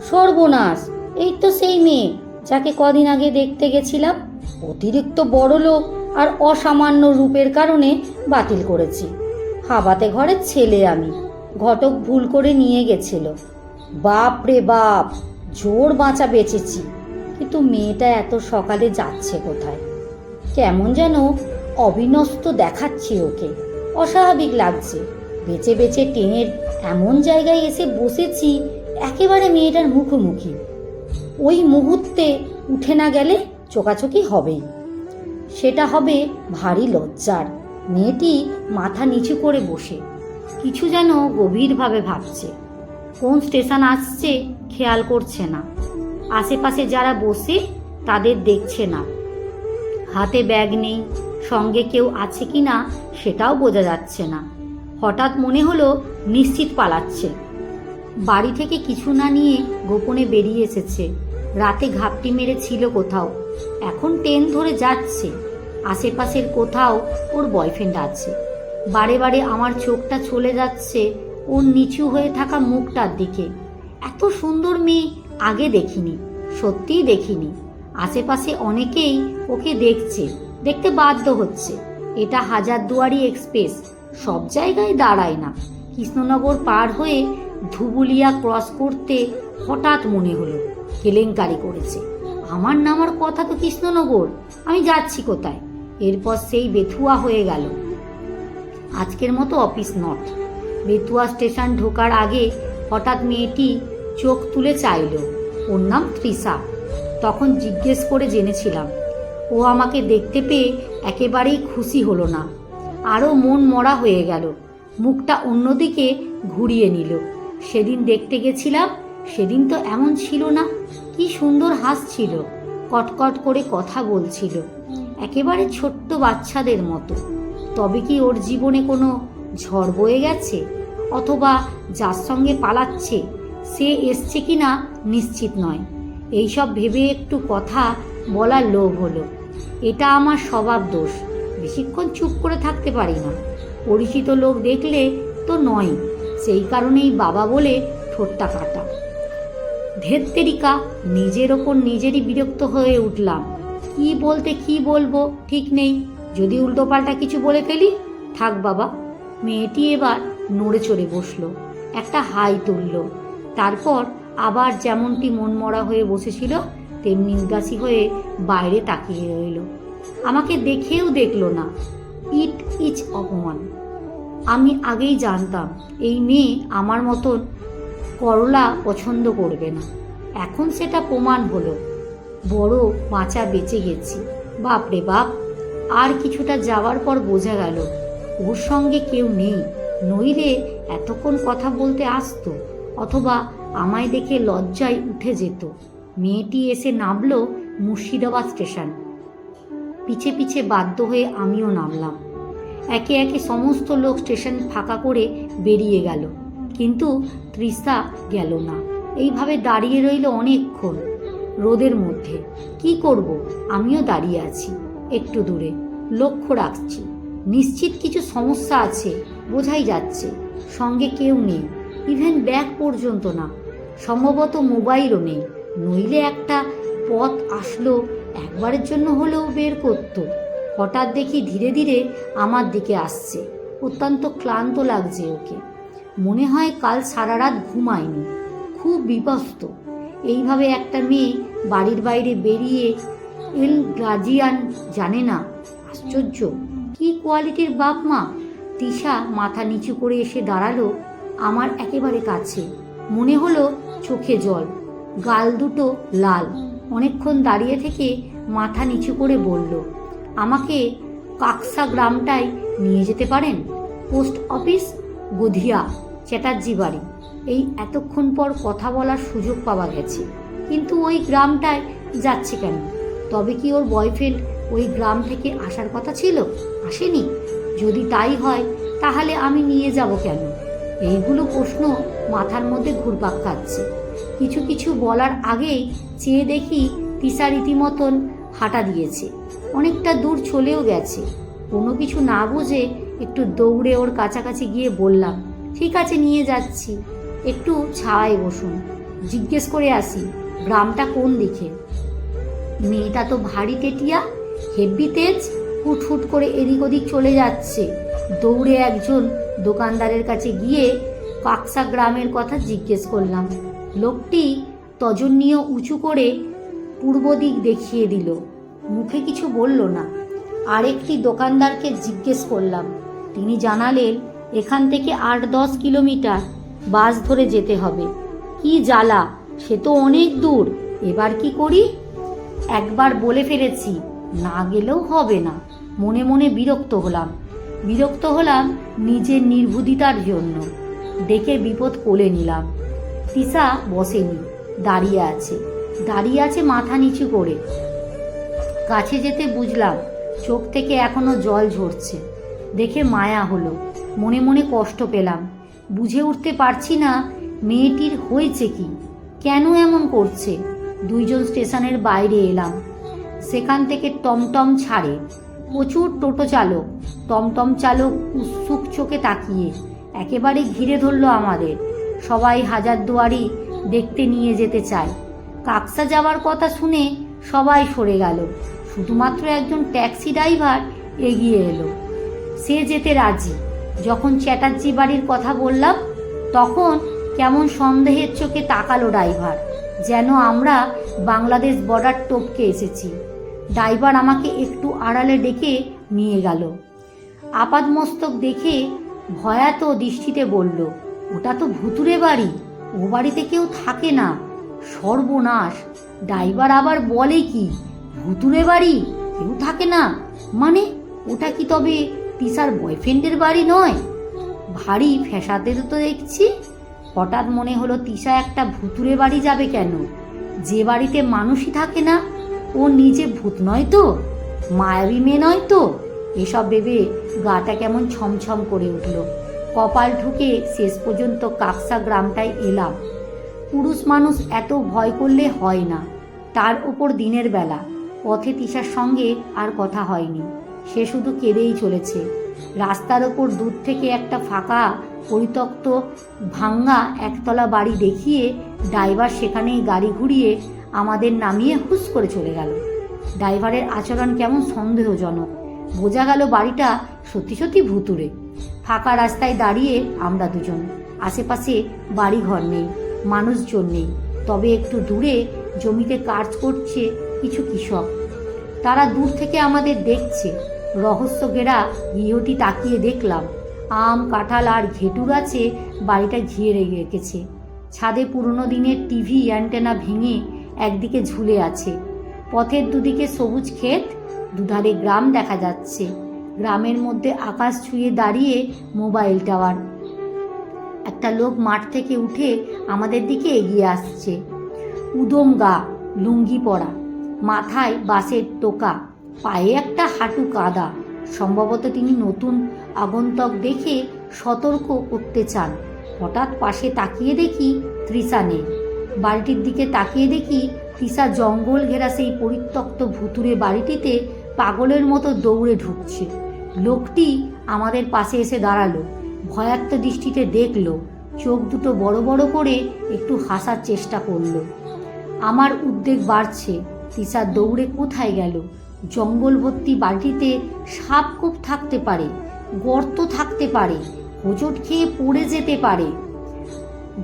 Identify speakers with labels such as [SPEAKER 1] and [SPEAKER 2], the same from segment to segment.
[SPEAKER 1] সর্বনাশ! এই তো সেই মেয়ে যাকে কদিন আগে দেখতে গেছিলাম। অতিরিক্ত বড়লোক আর অসামান্য রূপের কারণে বাতিল করেছি। হাবাতে ঘরের ছেলে আমি, ঘটক ভুল করে নিয়ে গেছিল। বাপ রে বাপ, জোর বাঁচা বেঁচেছি। কিন্তু মেয়েটা এত সকালে যাচ্ছে কোথায়? কেমন যেন অবিন্যস্ত দেখাচ্ছে ওকে, অস্বাভাবিক লাগছে। বেঁচে বেঁচে ট্রেনের এমন জায়গায় এসে বসেছি, একেবারে মেয়েটার মুখোমুখি। ওই মুহূর্তে উঠে না গেলে চোকাচোকি হবেই। সেটা হবে ভারী লজ্জার। মেয়েটি মাথা নিচু করে বসে কিছু যেন গভীরভাবে ভাবছে। কোন স্টেশন আসছে খেয়াল করছে না। আশেপাশে যারা বসে তাদের দেখছে না। হাতে ব্যাগ নেই, সঙ্গে কেউ আছে কি না সেটাও বোঝা যাচ্ছে না। হঠাৎ মনে হলো নিশ্চিত পালাচ্ছে। বাড়ি থেকে কিছু না নিয়ে গোপনে বেরিয়ে এসেছে। রাতে ঘাপটি মেরে ছিল কোথাও, এখন ট্রেন ধরে যাচ্ছে। আশেপাশের কোথাও ওর বয়ফ্রেন্ড আছে। বারে বারে আমার চোখটা চলে যাচ্ছে ওর নিচু হয়ে থাকা মুখটার দিকে। এত সুন্দর মেয়ে আগে দেখিনি, সত্যিই দেখিনি। আশেপাশে অনেকেই ওকে দেখছে, দেখতে বাধ্য হচ্ছে। এটা হাজারদুয়ারি এক্সপ্রেস, সব জায়গায় দাঁড়ায় না। কৃষ্ণনগর পার হয়ে ধুবুলিয়া ক্রস করতে হঠাৎ মনে হলো কেলেঙ্কারি করেছে। আমার নামার কথা তো কৃষ্ণনগর, আমি যাচ্ছি কোথায়? এরপর সেই বেথুয়া হয়ে গেল। আজকের মতো অফিস নট। বেতুয়া স্টেশন ঢোকার আগে হঠাৎ মেয়েটি চোখ তুলে চাইল। ওর নাম তৃষা। তখন জিজ্ঞেস করে জেনেছিলাম। ও আমাকে দেখতে পেয়ে একেবারেই খুশি হলো না, আরও মন মরা হয়ে গেল। মুখটা অন্যদিকে ঘুরিয়ে নিল। সেদিন দেখতে গেছিলাম, সেদিন তো এমন ছিল না। কি সুন্দর হাসছিল, কটকট করে কথা বলছিল, একেবারে ছোট্ট বাচ্চাদের মতো। তবে কি ওর জীবনে কোনো ঝড় বয়ে গেছে? অথবা যার সঙ্গে পালাচ্ছে সে এসছে কি না নিশ্চিত নয়। এইসব ভেবে একটু কথা বলার লোভ হলো। এটা আমার স্বভাব দোষ, বেশিক্ষণ চুপ করে থাকতে পারি না। পরিচিত লোক দেখলে তো নয়, সেই কারণেই বাবা বলে ঠোঁটটা কাটা। ধেত্তেরিকা, নিজের ওপর নিজেরই বিরক্ত হয়ে উঠলাম। কি বলতে কি বলবো ঠিক নেই, যদি উল্টোপাল্টা কিছু বলে ফেলি। থাক বাবা। মেয়েটি এবার নড়ে চড়ে বসলো, একটা হাই তুলল। তারপর আবার যেমনটি মনমরা হয়ে বসেছিল তেমনি উদাসী হয়ে বাইরে তাকিয়ে রইল। আমাকে দেখেও দেখল না। ইট ইজ অপমান। আমি আগেই জানতাম এই মেয়ে আমার মতন করলা পছন্দ করবে না। এখন সেটা প্রমাণ হলো। বড় বাঁচা বেঁচে গেছি। বাপরে বাপ! আর কিছুটা যাওয়ার পর বোঝা গেল ওর সঙ্গে কেউ নেই, নইলে এতক্ষণ কথা বলতে আসতো, অথবা আমায় দেখে লজ্জায় উঠে যেত। মেয়েটি এসে নামলো মুর্শিদাবাদ স্টেশন। পিছে পিছে বাধ্য হয়ে আমিও নামলাম। একে একে সমস্ত লোক স্টেশন ফাঁকা করে বেরিয়ে গেল, কিন্তু তৃষা গেল না। এইভাবে দাঁড়িয়ে রইল অনেকক্ষণ রোদের মধ্যে। কি করব? আমিও দাঁড়িয়ে আছি একটু দূরে, লক্ষ্য রাখছি। নিশ্চিত কিছু সমস্যা আছে, বোঝাই যাচ্ছে। সঙ্গে কেউ নেই, ইভেন ব্যাগ পর্যন্ত না। সম্ভবত মোবাইলও নেই, নইলে একটা পথ আসলো একবারের জন্য হলেও বের করত। হঠাৎ দেখি ধীরে ধীরে আমার দিকে আসছে। অত্যন্ত ক্লান্ত লাগছে ওকে। মনে হয় কাল সারা রাত ঘুমায়নি, খুব বিপস্ত। এইভাবে একটা মেয়ে বাড়ির বাইরে বেরিয়ে এল গার্জিয়ান জানে না। আশ্চর্য, কি কোয়ালিটির বাপ মা! তৃষা মাথা নিচু করে এসে দাঁড়ালো আমার একেবারে কাছে। মনে হলো চোখে জল, গাল দুটো লাল। অনেকক্ষণ দাঁড়িয়ে থেকে মাথা নিচু করে বলল, আমাকে কাকসা গ্রামটায় নিয়ে যেতে পারেন? পোস্ট অফিস গধিয়া চ্যাটার্জি বাড়ি। এই এতক্ষণ পর কথা বলার সুযোগ পাওয়া গেছে, কিন্তু ওই গ্রামটায় যাচ্ছে কেন? তবে কি ওর বয়ফ্রেন্ড ওই গ্রাম থেকে আসার কথা ছিল? আসেনি? যদি তাই হয় তাহলে আমি নিয়ে যাব কেন? এইগুলো প্রশ্ন মাথার মধ্যে ঘুরপাক খাচ্ছে। কিছু কিছু বলার আগেই চেয়ে দেখি তৃষা রীতিমতন হাঁটা দিয়েছে, অনেকটা দূর চলেও গেছে। কোনো কিছু না বুঝে একটু দৌড়ে ওর কাছাকাছি গিয়ে বললাম, ঠিক আছে নিয়ে যাচ্ছি, একটু ছায়ায় বসুন। জিজ্ঞেস করে আসি গ্রামটা কোন দিকে। মেয়েটা তো ভারী তেটিয়া, হেব্বি তেজ, ফুটফুট করে এদিক ওদিক চলে যাচ্ছে। দৌড়ে একজন দোকানদারের কাছে গিয়ে কাকসা গ্রামের কথা জিজ্ঞেস করলাম। লোকটি তজনীয় উঁচু করে পূর্ব দিক দেখিয়ে দিল, মুখে কিছু বলল না। আরেকটি দোকানদারকে জিজ্ঞেস করলাম, তিনি জানালেন এখান থেকে 8-10 কিলোমিটার বাস ধরে যেতে হবে। কি জ্বালা, সে তো অনেক দূর, এবার কি করি? একবার বলে ফেলেছি, না গেলেও হবে না। মনে মনে বিরক্ত হলাম নিজের নির্বুদ্ধিতার জন্য। ডেকে বিপদ কোলে নিলাম। তিশা বসেনি, দাঁড়িয়ে আছে মাথা নিচু করে। কাছে যেতে বুঝলাম চোখ থেকে এখনো জল ঝরছে। দেখে মায়া হলো, মনে মনে কষ্ট পেলাম। বুঝে উঠতে পারছি না মেয়েটির হয়েছে কি, কেন এমন করছে। দুইজন স্টেশনের বাইরে এলাম। সেখান থেকে টমটম ছাড়ে। প্রচুর টোটো চালক, টমটম চালক উৎসুক চোখে তাকিয়ে একেবারে ঘিরে ধরল আমাদের। সবাই হাজারদুয়ারি দেখতে নিয়ে যেতে চায়। কাকসা যাওয়ার কথা শুনে সবাই সরে গেল। শুধুমাত্র একজন ট্যাক্সি ড্রাইভার এগিয়ে এলো, সে যেতে রাজি। যখন চ্যাটার্জি বাড়ির কথা বললাম তখন কেমন সন্দেহের চোখে তাকালো ড্রাইভার, যেন আমরা বাংলাদেশ বর্ডার টপকে এসেছি। ড্রাইভার আমাকে একটু আড়ালে ডেকে নিয়ে গেল। আপাদমস্তক দেখে ভয়াত দৃষ্টিতে বলল, ওটা তো ভুতুরে বাড়ি, ও বাড়িতে কেউ থাকে না। সর্বনাশ! ড্রাইভার আবার বলে কি, ভুতুরে বাড়ি, কেউ থাকে না মানে? ওটা কি তবে তিশার বয়ফ্রেন্ডের বাড়ি নয়? ভারী ফ্যাসাদের তো দেখছি। হঠাৎ মনে হলো তিশা একটা ভুতুরে বাড়ি যাবে কেন, যে বাড়িতে মানুষই থাকে না? ও নিজে ভূত নয় তো, মায়াবী মেয়ে নয় তো? এসব ভেবে গাটা কেমন ছমছম করে উঠল। কপাল ঠুকে শেষ পর্যন্ত কাকসা গ্রামটায় এলাম। পুরুষ মানুষ এত ভয় করলে হয় না, তার ওপর দিনের বেলা। পথে তিশার সঙ্গে আর কথা হয়নি, সে শুধু কেঁদেই চলেছে। রাস্তার ওপর দূর থেকে একটা ফাঁকা পরিত্যক্ত ভাঙ্গা একতলা বাড়ি দেখিয়ে ড্রাইভার সেখানেই গাড়ি ঘুরিয়ে আমাদের নামিয়ে হুস করে চলে গেল। ড্রাইভারের আচরণ কেমন সন্দেহজনক। বোঝা গেল বাড়িটা সত্যি সত্যি ভুতুরে। ফাঁকা রাস্তায় দাঁড়িয়ে আমরা দুজন। আশেপাশে বাড়িঘর নেই, মানুষজন নেই। তবে একটু দূরে জমিতে কাজ করছে কিছু কৃষক। তারা দূর থেকে আমাদের দেখছে। রহস্য ঘেরা গৃহটি তাকিয়ে দেখলাম আম, কাঁঠাল আর ঘেটু গাছে বাড়িটা ঘিরে রেখেছে। ছাদে পুরনো দিনের টিভি অ্যান্টেনা ভেঙে একদিকে ঝুলে আছে। পথের দুদিকে সবুজ ক্ষেত, দুধারে গ্রাম দেখা যাচ্ছে। গ্রামের মধ্যে আকাশ ছুঁয়ে দাঁড়িয়ে মোবাইল টাওয়ার। একটা লোক মাঠ থেকে উঠে আমাদের দিকে এগিয়ে আসছে। উদম গা, লুঙ্গি পরা, মাথায় বাঁশের টোকা, পায়ে একটা হাঁটু কাদা। সম্ভবত তিনি নতুন আগন্তুক দেখে সতর্ক করতে চান। হঠাৎ পাশে তাকিয়ে দেখি তৃষা নেই। বাড়িটির দিকে তাকিয়ে দেখি তৃষা জঙ্গল ঘেরা সেই পরিত্যক্ত ভুতুরে বাড়িটিতে পাগলের মতো দৌড়ে ঢুকছে। লোকটি আমাদের পাশে এসে দাঁড়ালো, ভয়ার্ত দৃষ্টিতে দেখলো, চোখ দুটো বড় বড় করে একটু হাসার চেষ্টা করলো। আমার উদ্বেগ বাড়ছে, তৃষা দৌড়ে কোথায় গেল? জঙ্গল ভর্তি বাড়িটিতে সাপ কোপ থাকতে পারে, গর্ত থাকতে পারে, হোঁচট খেয়ে পড়ে যেতে পারে।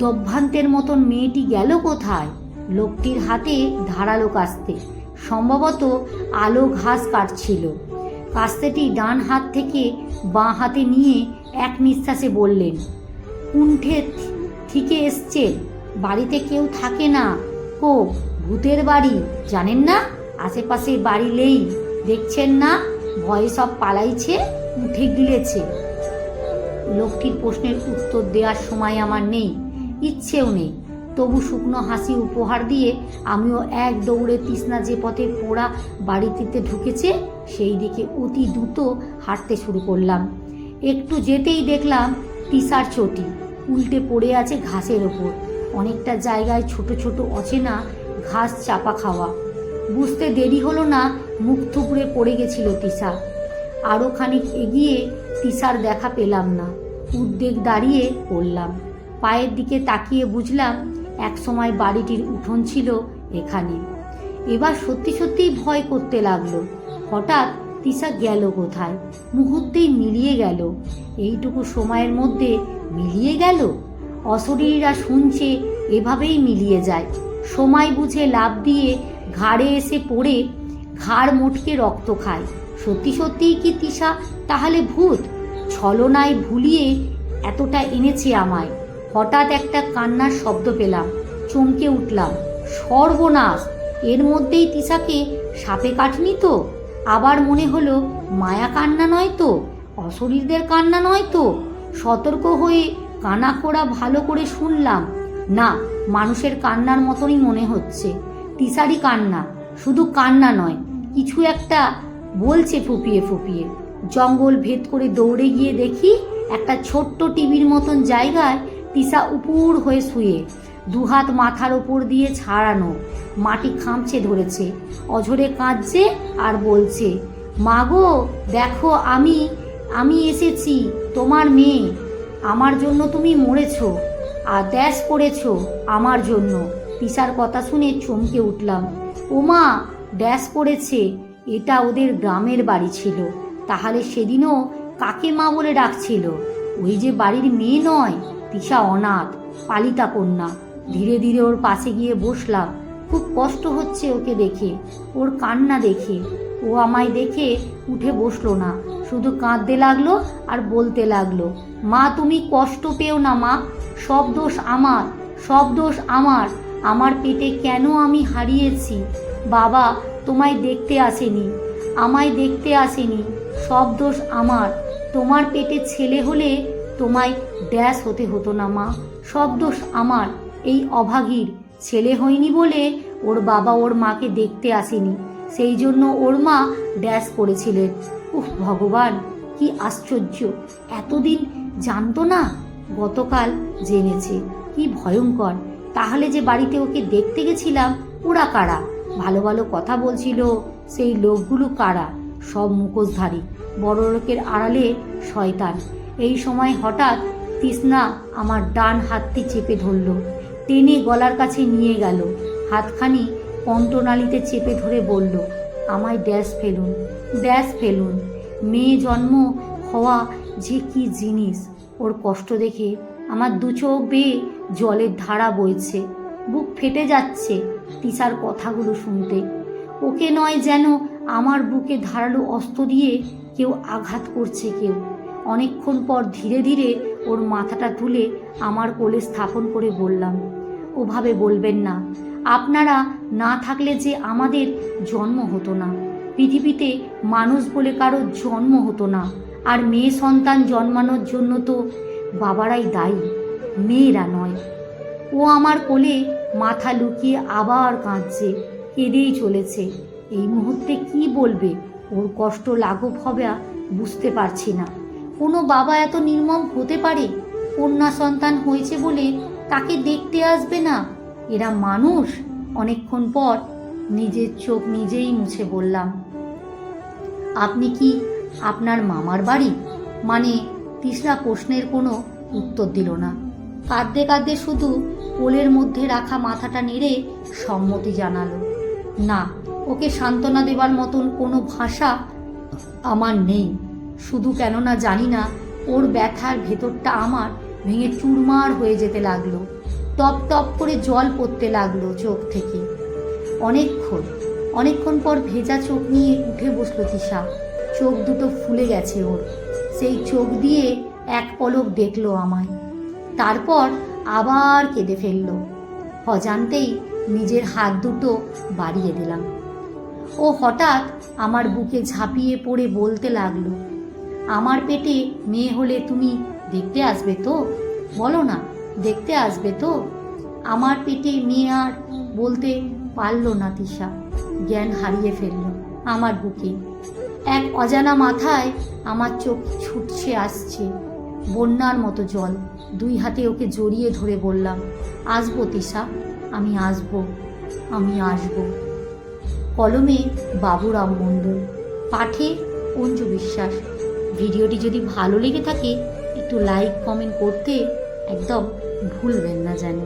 [SPEAKER 1] দভ্রান্তের মতন মেয়েটি গেল কোথায়? লোকটির হাতে ধারালো কাস্তে, সম্ভবত আলো ঘাস কাটছিল। কাস্তেটি ডান হাত থেকে বাঁ হাতে নিয়ে এক নিঃশ্বাসে বললেন, কুণ্ঠে থেকে এসছে, বাড়িতে কেউ থাকে না। কো ভূতের বাড়ি, জানেন না? আশেপাশে বাড়ি নেই, দেখছেন না? ভয়ে সব পালাইছে, উঠে গিলেছে। লোকটির প্রশ্নের উত্তর দেওয়ার সময় আমার নেই, ইচ্ছেও নেই। তবু শুকনো হাসি উপহার দিয়ে আমিও এক দৌড়ে তৃষ্ণা যে পথে পোড়া বাড়িটিতে ঢুকেছে সেই দিকে অতি দ্রুত হাঁটতে শুরু করলাম। একটু যেতেই দেখলাম তৃষার চটি উল্টে পড়ে আছে ঘাসের ওপর। অনেকটা জায়গায় ছোট ছোট অচেনা ঘাস চাপা খাওয়া। বুঝতে দেরি হলো না, মুখ থুবড়ে পড়ে গেছিল তৃষা। আরও খানিক এগিয়ে তৃষার দেখা পেলাম না। উদ্বেগ দাঁড়িয়ে পড়লাম। পায়ের দিকে তাকিয়ে বুঝলাম একসময় বাড়িটির উঠোন ছিল এখানে। এবার সত্যি সত্যিই ভয় করতে লাগলো। হঠাৎ তিশা গেল কোথায়, মুহূর্তেই মিলিয়ে গেল। এইটুকু সময়ের মধ্যে মিলিয়ে গেল। অশরীরীরা শুনছে এভাবেই মিলিয়ে যায়। সময় বুঝে লাফ দিয়ে ঘাড়ে এসে পড়ে ঘাড় মোটকে রক্ত খায়। সত্যি সত্যিই কি তিশা তাহলে ভূত? ছলনায় ভুলিয়ে এতটা এনেছে আমায়। হঠাৎ একটা কান্নার শব্দ পেলাম, চমকে উঠলাম। সর্বনাশ! এর মধ্যেই তিশাকে সাপে কাটেনি তো? আবার মনে হলো মায়া কান্না নয় তো, অশরীরদের কান্না নয় তো? সতর্ক হয়ে কানাকোড়া ভালো করে শুনলাম, না, মানুষের কান্নার মতনই মনে হচ্ছে। তিশারই কান্না, শুধু কান্না নয়, কিছু একটা বলছে ফুপিয়ে ফুপিয়ে। জঙ্গল ভেদ করে দৌড়ে গিয়ে দেখি একটা ছোট্ট টিভির মতন জায়গায় তিশা উপুর হয়ে শুয়ে, দুহাত মাথার ওপর দিয়ে ছাড়ানো, মাটি খামচে ধরেছে, অঝরে কাঁদছে আর বলছে, মা গো দেখো, আমি এসেছি, তোমার মেয়ে। আমার জন্য তুমি মরেছো আর দেশ করেছো আমার জন্য। তিশার কথা শুনে চমকে উঠলাম। ওমা, ড্যাশ করেছে? এটা ওদের গ্রামের বাড়ি ছিল। তাহলে সেদিনও কাকে মা বলে ডাকছিল? ওই যে বাড়ির মেয়ে নয়, তিশা অনাথ, পালিতা কন্যা। ধীরে ধীরে ওর পাশে গিয়ে বসলাম। খুব কষ্ট হচ্ছে ওকে দেখে, ওর কান্না দেখে। ও আমায় দেখে উঠে বসলো না, শুধু কাঁদতে লাগলো আর বলতে লাগলো, মা তুমি কষ্ট পেও না মা, সব দোষ আমার, সব দোষ আমার। আমার পেটে কেন আমি হারিয়েছি? বাবা তোমায় দেখতে আসেনি, আমায় দেখতে আসেনি, সব দোষ আমার। তোমার পেটে ছেলে হলে তোমায় ড্যাশ হতে হতো না মা, সব দোষ আমার। এই অভাগীর ছেলে হয়নি বলে ওর বাবা ওর মাকে দেখতে আসেনি, সেই জন্য ওর মা ড্যাশ করেছিলেন। উফ ভগবান, কি আশ্চর্য! এতদিন জানতো না, গতকাল জেনেছে। কি ভয়ঙ্কর! তাহলে যে বাড়িতে ওকে দেখতে গেছিলাম, ওরা কারা? ভালো ভালো কথা বলছিল সেই লোকগুলো কারা? সব মুখোশধারী, বড় লোকের আড়ালে শয়তান। এই সময় হঠাৎ তৃষ্ণা আমার ডান হাতটি চেপে ধরল, টেনে গলার কাছে নিয়ে গেল। হাতখানি কণ্ঠনালীতে চেপে ধরে বলল, আমায় ড্যাশ ফেলুন, ড্যাশ ফেলুন। মেয়ে জন্ম হওয়া যে কি জিনিস! ওর কষ্ট দেখে আমার দু চোখ বেয়ে জলের ধারা বইছে, বুক ফেটে যাচ্ছে তিশার কথাগুলো শুনতে। ওকে নয়, যেন আমার বুকে ধারালো অস্ত্র দিয়ে কেউ আঘাত করছে কেউ। অনেকক্ষণ পর ধীরে ধীরে ওর মাথাটা তুলে আমার কোলে স্থাপন করে বললাম, ওভাবে বলবেন না। আপনারা না থাকলে যে আমাদের জন্ম হতো না, পৃথিবীতে মানুষ বলে কারো জন্ম হতো না। আর মেয়ে সন্তান জন্মানোর জন্য তো বাবারাই দায়ী, মেয়েরা নয়। ও আমার কোলে মাথা লুকিয়ে আবার কাঁদছে, কেঁদেই চলেছে। এই মুহূর্তে কি বলবে, ওর কষ্ট লাঘব হবে বুঝতে পারছি না। কোনো বাবা এত নির্মম হতে পারে? কন্যা সন্তান হয়েছে বলে তাকে দেখতে আসবে না? এরা মানুষ? অনেকক্ষণ পর নিজের চোখ নিজেই মুছে বললাম, আপনি কি আপনার মামার বাড়ি? মানে তৃষ্ণা প্রশ্নের কোনো উত্তর দিল না। কাঁদতে কাঁদতে শুধু কোলের মধ্যে রাখা মাথাটা নেড়ে সম্মতি জানালো। না, ওকে সান্ত্বনা দেবার মতন কোনো ভাষা আমার নেই। শুধু কেননা জানি না, ওর ব্যথার ভেতরটা আমার ভেঙে চুরমার হয়ে যেতে লাগলো। টপ টপ করে জল পড়তে লাগলো চোখ থেকে। অনেকক্ষণ পর ভেজা চোখ নিয়ে উঠে বসলো তিশা। চোখ দুটো ফুলে গেছে ওর। সেই চোখ দিয়ে এক পলক দেখলো আমায়, তারপর আবার কেঁদে ফেললো। অজান্তেই নিজের হাত দুটো বাড়িয়ে দিলাম। ও হঠাৎ আমার বুকে ঝাঁপিয়ে পড়ে বলতে লাগলো, আমার পেটে মেয়ে হলে তুমি দেখতে আসবে তো? বলো না, দেখতে আসবে তো? আমার পেটে মেয়ে আর বলতে পারলো না তিশা, জ্ঞান হারিয়ে ফেলল আমার বুকে। এক অজানা মাথায় আমার চোখ ছুটছে আসছে বন্যার মতো জল। দুই হাতে ওকে জড়িয়ে ধরে বললাম, আসবো তিশা, আমি আসবো, আমি আসবো। কলমে বাবুরাম মণ্ডল, পাঠে অঞ্জু বিশ্বাস। ভিডিওটি যদি ভালো লেগে থাকে একটু লাইক কমেন্ট করতে একদম ভুলবেন না যেন।